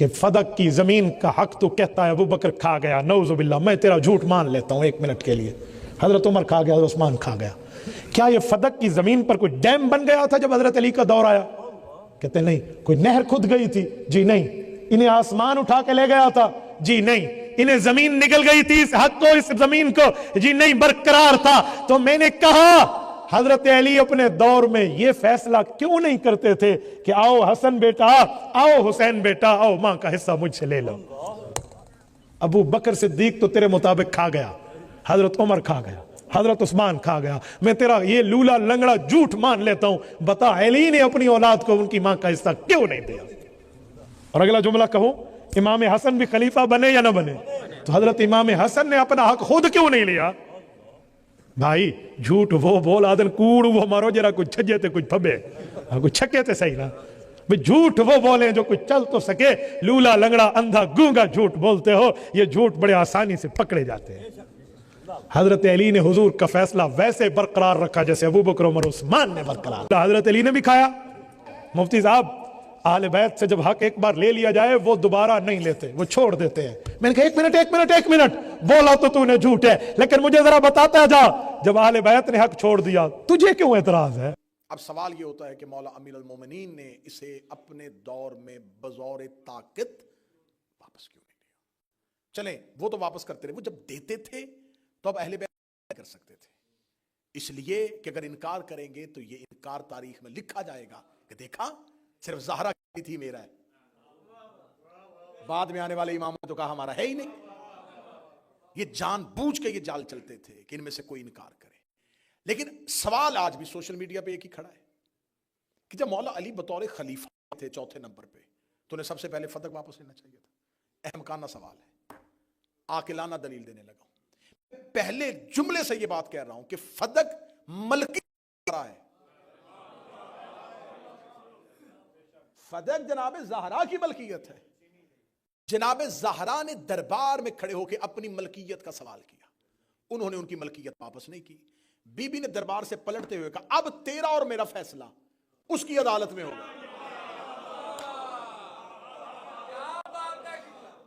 کہ فدق کی زمین کا حق تو کہتا ہے ابو بکر کھا گیا، نعوذ باللہ، میں تیرا جھوٹ مان لیتا ہوں 1 منٹ کے لیے، حضرت عمر کھا گیا، حضرت عثمان کھا گیا۔ کیا یہ فدق کی زمین پر کوئی ڈیم بن گیا تھا جب حضرت علی کا دور آیا؟ کہتے ہیں نہیں۔ کوئی نہر کھد گئی تھی؟ جی نہیں۔ انہیں آسمان اٹھا کے لے گیا تھا؟ جی نہیں۔ انہیں زمین نگل گئی تھی اس حق کو، اس زمین کو؟ جی نہیں، برقرار تھا۔ تو میں نے کہا حضرت علی اپنے دور میں یہ فیصلہ کیوں نہیں کرتے تھے کہ آؤ حسن بیٹا، آؤ حسین بیٹا، آؤ ماں کا حصہ مجھ سے لے لو۔ ابو بکر صدیق تو تیرے مطابق کھا گیا، حضرت عمر کھا گیا، حضرت عثمان کھا گیا، میں تیرا یہ لولا لنگڑا جھوٹ مان لیتا ہوں، بتا علی نے اپنی اولاد کو ان کی ماں کا حصہ کیوں نہیں دیا؟ اور اگلا جملہ کہوں، امام حسن بھی خلیفہ بنے یا نہ بنے؟ تو حضرت امام حسن نے اپنا حق خود کیوں نہیں لیا؟ بھائی جھوٹ وہ بول آدن کوڑ وہ مارو جرا کچھ چھجے تے کچھ پھبے، کچھ چھکے تے صحیح نا، جھوٹ وہ بولیں جو کچھ چل تو سکے۔ لولا لنگڑا اندھا گونگا جھوٹ بولتے ہو، یہ جھوٹ بڑے آسانی سے پکڑے جاتے ہیں۔ حضرت علی نے حضور کا فیصلہ ویسے برقرار رکھا جیسے ابو بکر عمر عثمان نے برقرار۔ حضرت علی نے بھی کھایا۔ مفتی صاحب، اہل بیت سے جب حق ایک بار لے لیا جائے وہ دوبارہ نہیں لیتے، وہ چھوڑ دیتے ہیں۔ میں نے کہا ایک منٹ بولا تو نے جھوٹ ہے، لیکن مجھے ذرا بتاتا جا، جب اہل بیت نے حق چھوڑ دیا تجھے کیوں اعتراض ہے؟ اب سوال یہ ہوتا ہے کہ مولا امیر المومنین نے اسے اپنے دور میں بزور طاقت واپس کیوں نہیں لیا؟ چلیں وہ تو واپس کرتے رہے، وہ جب دیتے تھے تو اب اہل بیت کر سکتے تھے، اس لیے کہ اگر انکار کریں گے تو یہ انکار تاریخ میں لکھا جائے گا کہ دیکھا صرف زہرا کی تھی میرا ہے، بعد میں آنے والے اماموں نے تو کہا ہمارا ہے ہی نہیں۔ یہ جان بوجھ کے یہ جال چلتے تھے کہ ان میں سے کوئی انکار کرے۔ لیکن سوال آج بھی سوشل میڈیا پہ ایک ہی کھڑا ہے کہ جب مولا علی بطور خلیفہ تھے 4تھے نمبر پہ تو انہیں سب سے پہلے فتح واپس لینا چاہیے تھا۔ احمقانہ سوال ہے، عاقلانہ دلیل دینے لگا ہوں۔ پہلے جملے سے یہ بات کہہ رہا ہوں کہ فتح ملکی ہے، فتح جناب زہرا کی ملکیت ہے۔ جناب زہرا نے دربار میں کھڑے ہو کے اپنی ملکیت کا سوال کیا، انہوں نے ان کی ملکیت واپس نہیں کی۔ بی بی نے دربار سے پلٹتے ہوئے کہا اب تیرا اور میرا فیصلہ اس کی عدالت میں ہوگا۔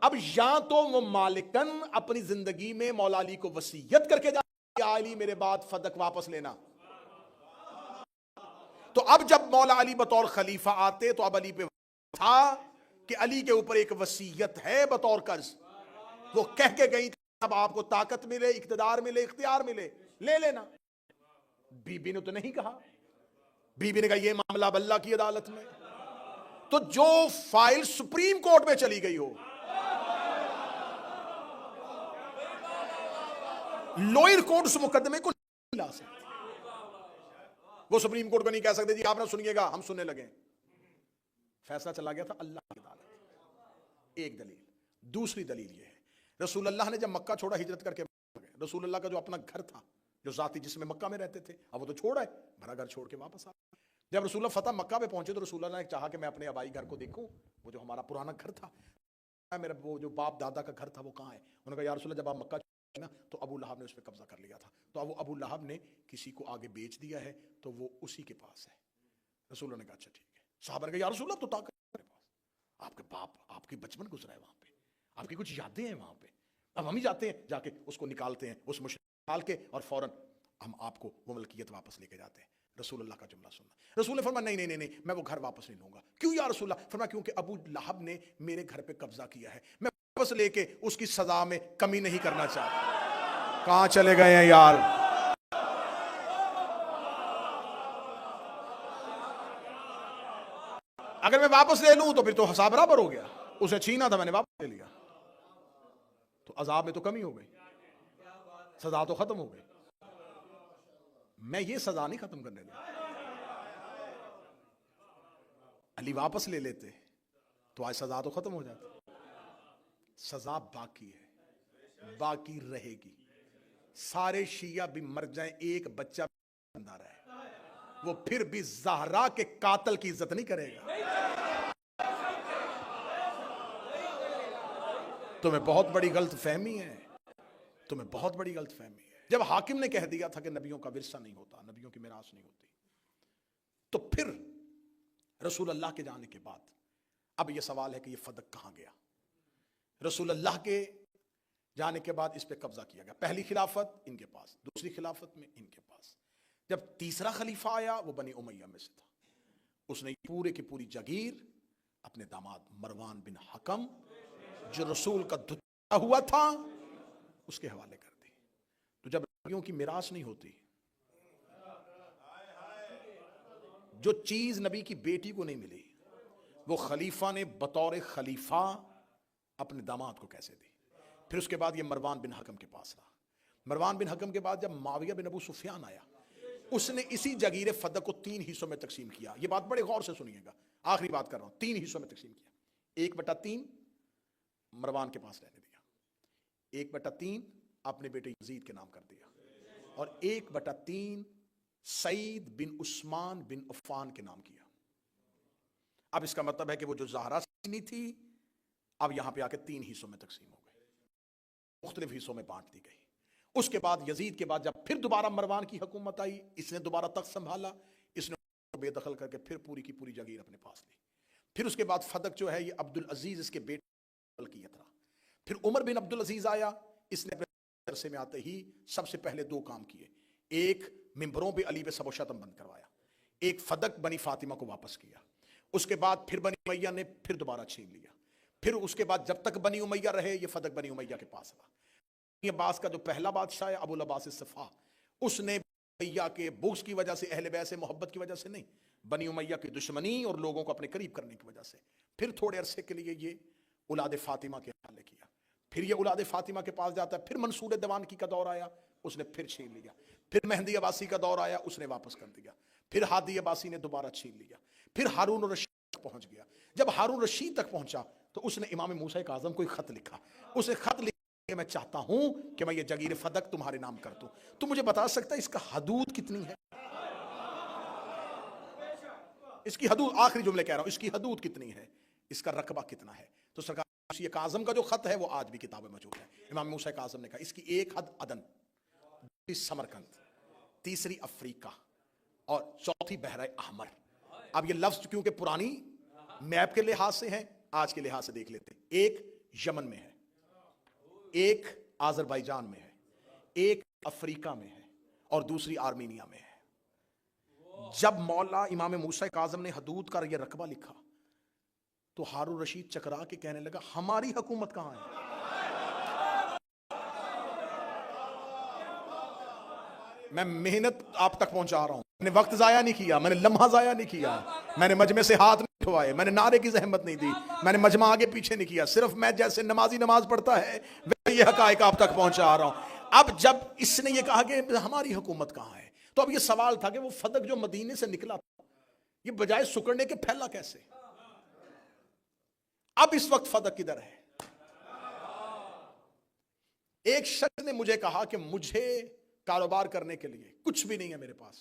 اب یا تو وہ مالکن اپنی زندگی میں مولا علی کو وصیت کر کے جا یا علی میرے بعد فتح واپس لینا۔ تو اب جب مولا علی بطور خلیفہ آتے تو اب علی پہ تھا کہ علی کے اوپر ایک وصیت ہے بطور قرض، وہ کہہ کے گئی اب آپ کو طاقت ملے، اقتدار ملے، اختیار ملے، لے لینا۔ بی بی نے تو نہیں کہا، بی بی نے کہا یہ معاملہ اب اللہ کی عدالت میں۔ تو جو فائل سپریم کورٹ میں چلی گئی ہو، لوئر کورٹ اس مقدمے کو نہیں لا سکتی، وہ سپریم کورٹ کو نہیں کہہ سکتے جی آپ نہ سنیے گا ہم سننے لگے۔ فیصلہ چلا گیا تھا اللہ کی عدالت۔ ایک دلیل۔ دوسری دلیل یہ ہے رسول اللہ نے جب مکہ چھوڑا ہجرت کر کے رسول اللہ کا جو اپنا گھر تھا جو ذاتی جس میں مکہ میں رہتے تھے اب وہ تو چھوڑا ہے، بھرا گھر چھوڑ کے واپس آ۔ جب رسول اللہ فتح مکہ پہ پہنچے تو رسول اللہ نے چاہا کہ میں اپنے آبائی گھر کو دیکھوں، وہ جو ہمارا پرانا گھر تھا، میرا وہ جو باپ دادا کا گھر تھا وہ کہاں ہے؟ انہوں نے کہا یا رسول اللہ جب آپ مکہ نا تو ابو لہب نے اس پہ قبضہ کر لیا تھا، تو اب ابو لہب نے کسی کو آگے بیچ دیا ہے تو وہ اسی کے پاس ہے۔ رسول اللہ نے کہا اچھا ٹھیک ہے۔ صحابہ نے کہا یا رسول اللہ تو طاقت ہے پاس، آپ کے باپ آپ کی بچپن گزرا ہے وہاں پہ، آپ کی کچھ یادیں ہیں وہاں پہ، اب ہم ہی جاتے ہیں جا کے اس کو نکالتے ہیں، اس مشرک نکال کے اور فوراً ہم آپ کو وہ ملکیت واپس لے کے جاتے ہیں۔ رسول اللہ کا جملہ سننا، رسول نے فرمایا نہیں میں وہ گھر واپس نہیں لوں گا۔ کیوں یا رسول اللہ؟ فرمایا کیونکہ ابو لہب نے میرے گھر پہ قبضہ کیا ہے، میں واپس لے کے اس کی سزا میں کمی نہیں کرنا چاہتا۔ کہاں چلے گئے ہیں یار؟ اگر میں واپس لے لوں تو پھر تو حساب برابر ہو گیا، اسے چھینا تھا میں نے واپس لے لیا، تو عذاب میں تو کمی ہو گئی، سزا تو ختم ہو گئی۔ میں یہ سزا نہیں ختم کرنے دوں۔ علی واپس لے لیتے تو آج سزا تو ختم ہو جاتی، سزا باقی ہے، باقی رہے گی۔ سارے شیعہ بھی مر جائیں ایک بچہ زندہ رہے وہ پھر بھی زہرا کے قاتل کی عزت نہیں کرے گا۔ تمہیں بہت بڑی غلط فہمی ہے، تمہیں بہت بڑی غلط فہمی ہے۔ جب حاکم نے کہہ دیا تھا کہ نبیوں کا ورثہ نہیں ہوتا، نبیوں کی میراث نہیں ہوتی، تو پھر رسول اللہ کے جانے کے بعد اب یہ سوال ہے کہ یہ فدق کہاں گیا؟ رسول اللہ کے جانے کے بعد اس پہ قبضہ کیا گیا. پہلی خلافت ان کے پاس, دوسری خلافت میں ان کے پاس. جب تیسرا خلیفہ آیا وہ بنی امیہ میں سے تھا. اس نے پورے کی پوری جاگیر اپنے داماد مروان بن حکم جو رسول کا دھتا ہوا تھا اس کے حوالے کر دی. تو جب نبیوں کی میراث نہیں ہوتی, جو چیز نبی کی بیٹی کو نہیں ملی وہ خلیفہ نے بطور خلیفہ اپنے داماد کو کیسے دی؟ پھر اس کے بعد یہ مروان بن حکم کے پاس رہا. مروان بن حکم کے بعد جب معاویہ بن ابو سفیان آیا, اس نے اسی جگیر فدق کو 3 حصوں میں تقسیم کیا. یہ بات بڑے غور سے سنیے گا, آخری بات کر رہا ہوں. 3 حصوں میں تقسیم کیا. 1/3 مروان کے پاس رہنے دیا, 1/3 اپنے بیٹے یزید کے نام کر دیا, اور 1/3 سعید بن عثمان بن عفان کے نام کیا. اب اس کا مطلب ہے کہ وہ جو زہرا سینی تھی اب یہاں پہ آ کے 3 حصوں میں تقسیم ہو گئی, مختلف حصوں میں بانٹ دی گئی. اس کے بعد یزید کے بعد جب پھر دوبارہ مروان کی حکومت آئی, اس نے دوبارہ تخت سنبھالا, اس نے بے دخل کر کے پھر پوری کی پوری جاگیر اپنے پاس لی. پھر اس کے بعد فدق جو ہے یہ عبد العزیز اس کے بیٹے ملکیت رہا. پھر عمر بن عبد العزیز آیا, اس نے اپنے عرصے میں آتے ہی سب سے پہلے 2 کام کیے. ایک ممبروں پہ علی پہ سب و شتم بند کروایا, ایک فدق بنی فاطمہ کو واپس کیا. اس کے بعد پھر بنی امیہ نے پھر دوبارہ چھین لیا. پھر اس کے بعد جب تک بنی امیہ رہے یہ فدق بنی امیہ کے پاس رہا. یہ عباس کا جو پہلا بادشاہ ہے ابو العباس الصفا, اس نے بنی امیہ کے بغض کی وجہ سے, اہل بیت سے محبت کی وجہ سے نہیں, بنی امیہ کی دشمنی اور لوگوں کو اپنے قریب کرنے کی وجہ سے پھر تھوڑے عرصے کے لیے یہ اولاد فاطمہ کے حوالے کیا. پھر یہ اولاد فاطمہ کے پاس جاتا ہے. پھر منصور دیوانگی کا دور آیا, اس نے پھر چھین لیا. پھر مہدی عباسی کا دور آیا, اس نے واپس کر دیا. پھر ہادی عباسی نے دوبارہ چھین لیا. پھر ہارون الرشید تک پہنچ گیا. جب ہارون رشید تک پہنچا تو اس نے امام موسیٰ کاظم کو ایک خط لکھا. اس نے خط لکھا کہ میں چاہتا ہوں کہ میں یہ جگیر فدق تمہارے نام کر دوں. تو مجھے بتا سکتا ہے اس کا حدود کتنی ہے؟ اس کی حدود, آخری جملے کہہ رہا ہوں, اس کی حدود کتنی ہے, اس کا رقبہ کتنا ہے؟ تو سرکار موسیٰ کاظم کا جو خط ہے وہ آج بھی کتاب میں موجود ہے. امام موسیٰ کاظم نے کہا اس کی ایک حد عدن, دوسری سمرقند, تیسری افریقہ اور چوتھی بحر احمر. اب یہ لفظ کیونکہ پرانی میپ کے لحاظ سے ہیں, آج کے لحاظ سے دیکھ لیتے ہیں. ایک یمن میں ہے, ایک آذربائیجان میں ہے, ایک افریقہ میں ہے, اور دوسری آرمینیا میں ہے. جب مولا امام موسیٰ کاظم نے حدود کا یہ رقبہ لکھا تو ہارون رشید چکرا کے کہنے لگا ہماری حکومت کہاں ہے؟ میں محنت آپ تک پہنچا رہا ہوں, میں نے وقت ضائع نہیں کیا, میں نے لمحہ ضائع نہیں کیا, میں نے مجمع سے ہاتھ نہیں اٹھوائے, میں نے نعرے کی زحمت نہیں دی, میں نے مجمع آگے پیچھے نہیں کیا. صرف میں جیسے نمازی نماز پڑھتا ہے ویسے یہ حقائق آپ تک پہنچا رہا ہوں. اب جب اس نے یہ کہا کہ ہماری حکومت کہاں ہے, تو اب یہ سوال تھا کہ وہ فدق جو مدینے سے نکلا تھا یہ بجائے سکڑنے کے پھیلا کیسے؟ اب اس وقت فدق کدھر ہے؟ ایک شخص نے مجھے کہا کہ مجھے کاروبار کرنے کے لیے کچھ بھی نہیں ہے میرے پاس,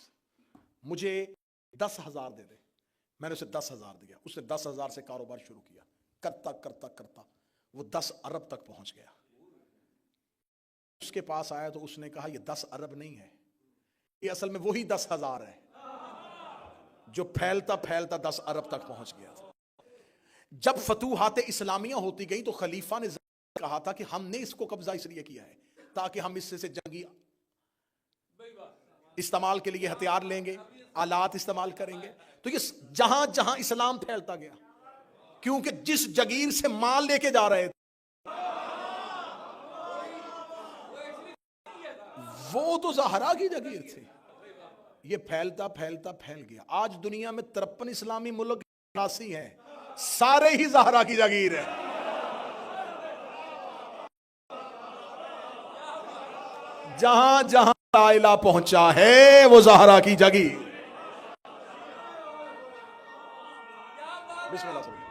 مجھے 10,000 دے دے. میں نے اسے 10,000 دیا. اس نے 10,000 سے کاروبار شروع کیا, کرتا کرتا کرتا وہ 10 ارب تک پہنچ گیا. اس کے پاس آیا تو اس نے کہا یہ 10 ارب نہیں ہے, یہ اصل میں وہی 10,000 ہے جو پھیلتا پھیلتا 10 ارب تک پہنچ گیا تھا. جب فتوحات اسلامیہ ہوتی گئی تو خلیفہ نے کہا تھا کہ ہم نے اس کو قبضہ اس لیے کیا ہے تاکہ ہم اس سے جنگی استعمال کے لیے ہتھیار لیں گے, آلات استعمال کریں گے. تو یہ جہاں جہاں اسلام پھیلتا گیا, کیونکہ جس جگیر سے مال لے کے جا رہے تھے وہ تو زہرا کی جگیر تھی, یہ پھیلتا پھیلتا پھیل گیا. آج دنیا میں 53 اسلامی ملک 88 ہیں, سارے ہی زہرا کی جگیر ہے. جہاں جہاں لا الہ پہنچا ہے وہ زہرا کی جگیر. بسم اللہ صلی اللہ.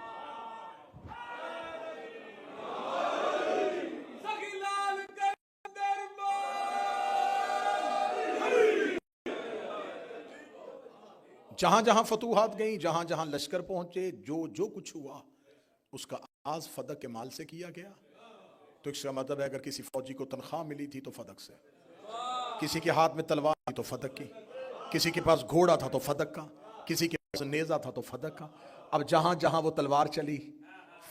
جہاں جہاں فتوحات گئیں, جہاں جہاں لشکر پہنچے, جو کچھ ہوا اس کا آغاز فدق کے مال سے کیا گیا. تو اس کا مطلب ہے اگر کسی فوجی کو تنخواہ ملی تھی تو فدق سے, کسی کے ہاتھ میں تلوار تھی تو فدق کی, کسی کے پاس گھوڑا تھا تو فدق کا, کسی کے پاس نیزہ تھا تو فدق کا. اب جہاں جہاں وہ تلوار چلی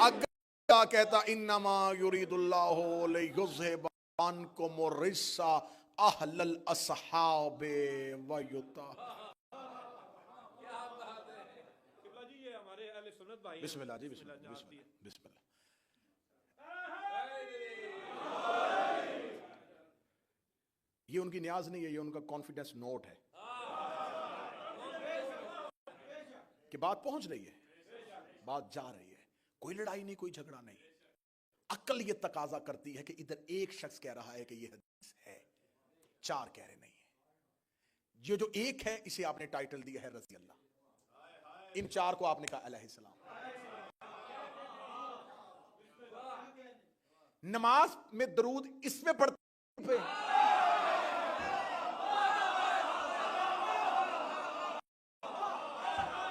اگر کیا کہتا انما یریداللہ لیذھب عنکم الرجس اہل الاصحاب ویطہرکم. بسم اللہ جی، بسم اللہ، بسم اللہ، بسم اللہ. یہ ان کی نیاز نہیں ہے، یہ ان کا کانفیڈنس نوٹ ہے کہ بات پہنچ رہی ہے، بات جا رہی ہے، کوئی لڑائی نہیں، کوئی جھگڑا نہیں. عقل یہ تقاضا کرتی ہے کہ ادھر ایک شخص کہہ رہا ہے کہ یہ حدیث ہے، چار کہہ رہے نہیں ہیں. یہ جو ایک ہے اسے آپ نے ٹائٹل دیا ہے رضی اللہ، ان چار کو آپ نے کہا علیہ السلام. نماز میں درود اس میں پڑھتے